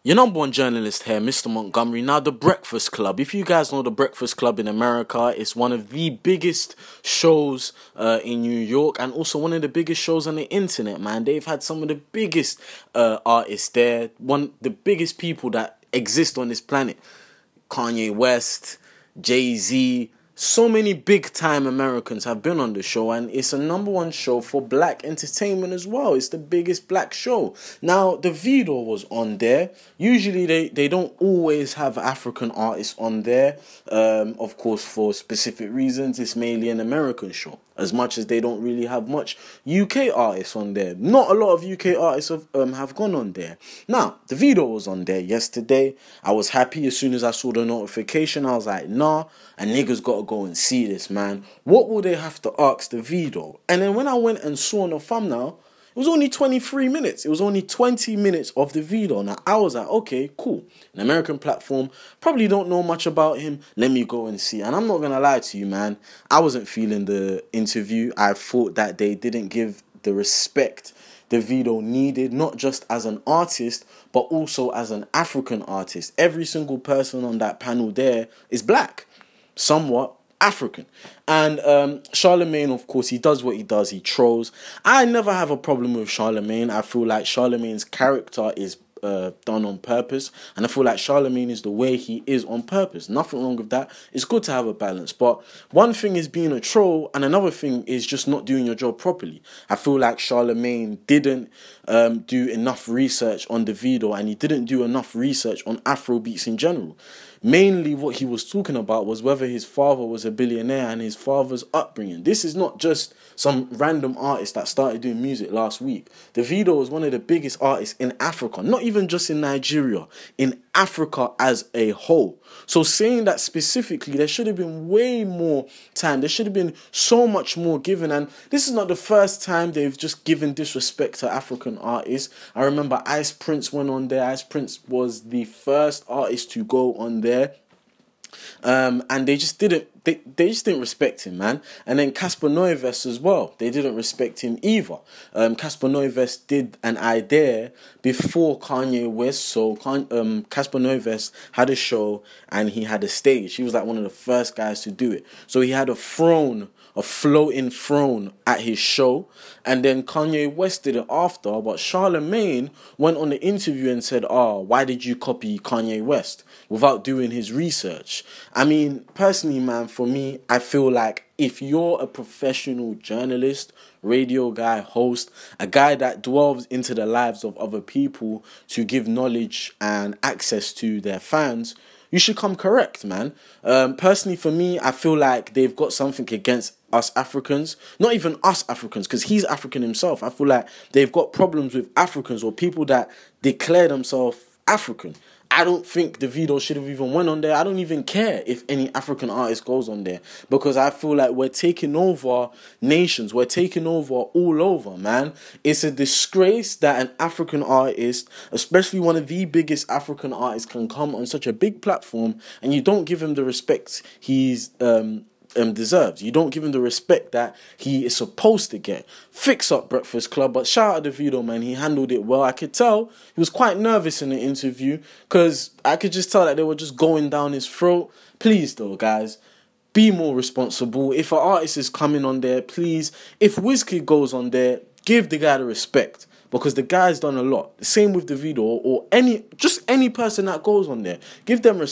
Your number one journalist here, Mr. Montgomery. Now, The Breakfast Club. If you guys know The Breakfast Club in America, it's one of the biggest shows in New York and also one of the biggest shows on the internet, man. They've had some of the biggest artists there, the biggest people that exist on this planet. Kanye West, Jay-Z, so many big-time Americans have been on the show, and it's a number one show for black entertainment as well. It's the biggest black show. Now, Davido was on there. Usually, they don't always have African artists on there. Of course, for specific reasons, it's mainly an American show, as much as they don't really have much UK artists on there. Not a lot of UK artists have gone on there. Now, Davido was on there yesterday. I was happy as soon as I saw the notification. I was like, nah, a nigga's got to go and see this, man. What will they have to ask Davido? And then when I went and saw on the thumbnail, it was only 23 minutes. It was only 20 minutes of Davido. Now, I was like, okay, cool. An American platform. Probably don't know much about him. Let me go and see. And I'm not going to lie to you, man. I wasn't feeling the interview. I thought that they didn't give the respect Davido needed, not just as an artist, but also as an African artist. Every single person on that panel there is black, somewhat African. And Charlamagne, of course, he does what he does. He trolls. I never have a problem with Charlamagne. I feel like Charlamagne's character is done on purpose, and I feel like Charlamagne is the way he is on purpose. Nothing wrong with that. It's good to have a balance, but one thing is being a troll and another thing is just not doing your job properly. I feel like Charlamagne didn't do enough research on Davido, and he didn't do enough research on Afrobeats in general. Mainly what he was talking about was whether his father was a billionaire and his father's upbringing. This is not just some random artist that started doing music last week. Davido was one of the biggest artists in Africa, not even just in Nigeria, in Africa as a whole. So saying that specifically, there should have been way more time. There should have been so much more given. And this is not the first time they've just given disrespect to African artists. I remember Ice Prince went on there. Ice Prince was the first artist to go on there. And they just didn't respect him, man. And then Casper Noivest as well, they didn't respect him either. Casper Noivest did an idea before Kanye West, so Casper Noivest had a show and he had a stage. He was like one of the first guys to do it. So he had a floating throne at his show, and then Kanye West did it after, but Charlamagne went on the interview and said, why did you copy Kanye West without doing his research? I mean, personally, man, for me, I feel like if you're a professional journalist, radio guy, host, a guy that delves into the lives of other people to give knowledge and access to their fans, you should come correct, man. Personally, for me, I feel like they've got something against us Africans. Not even us Africans, because he's African himself. I feel like they've got problems with Africans or people that declare themselves African. I don't think Davido should have even went on there. I don't even care if any African artist goes on there, because I feel like we're taking over nations. We're taking over all over, man. It's a disgrace that an African artist, especially one of the biggest African artists, can come on such a big platform and you don't give him the respect he's deserves. You don't give him the respect that he is supposed to get. Fix up Breakfast Club, but shout out to Davido, man. He handled it well. I could tell he was quite nervous in the interview because I could just tell that they were just going down his throat. Please, though, guys, be more responsible. If an artist is coming on there, please, if Wizkid goes on there, give the guy the respect, because the guy's done a lot. The same with Davido or any person that goes on there. Give them respect.